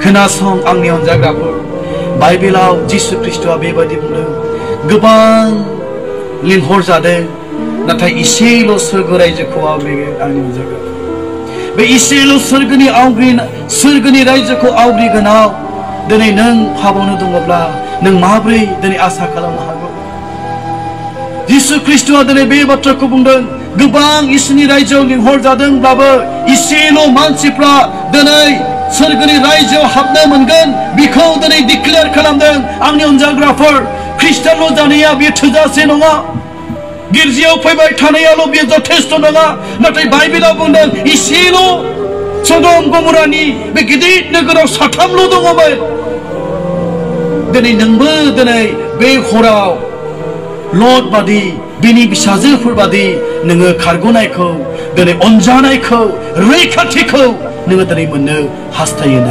खोनासं आंनि अनजाग्राफोर बाइबेलाव जिसु ख्रीष्टआ बेबायदि बुंदों गोबां लिंहरजादों नाथाय इसेल' सोरगो रायजोखौ आवग्रिगोन आंनि अनजाग्रा बे इसेल' सोरगोनि रायजोखौ आवग्रिगोनाव दिनै नों हाबावनो दङब्ला नों माब्रै दिनै आसा खालामनो हागौ जिसु ख्रीष्टआ दिनै बे बाथ्राखौ बुंदों गोबां इसोरनि रायजोआव लिंहरजादोंब्लाबो इसेल' मानसिफ्रा दिनै सोरगोनि रायजोआव हाबनो मोनगोन बेखौ दिनै डिक्लेयार खालामदों आंनि अनजाग्राफोर ख्रीष्टानल' जानाया बे थोजासे नङा गिर्जायाव फैबाय थानायाल' बे जथेस्थ नङा नाथाय बाइबेलाव बुंदों इसेल' सदम गमरानि बे गिदिर नोगोराव साथामल' दङमोन दिनै नोंबो दिनै बे हराव लट बादि बिनि फिसाजोफोर बादि नोङो खारग'नायखौ दिनै अनजानायखौ रैखाथिखौ नोङो दिनै मोननो हास्थायो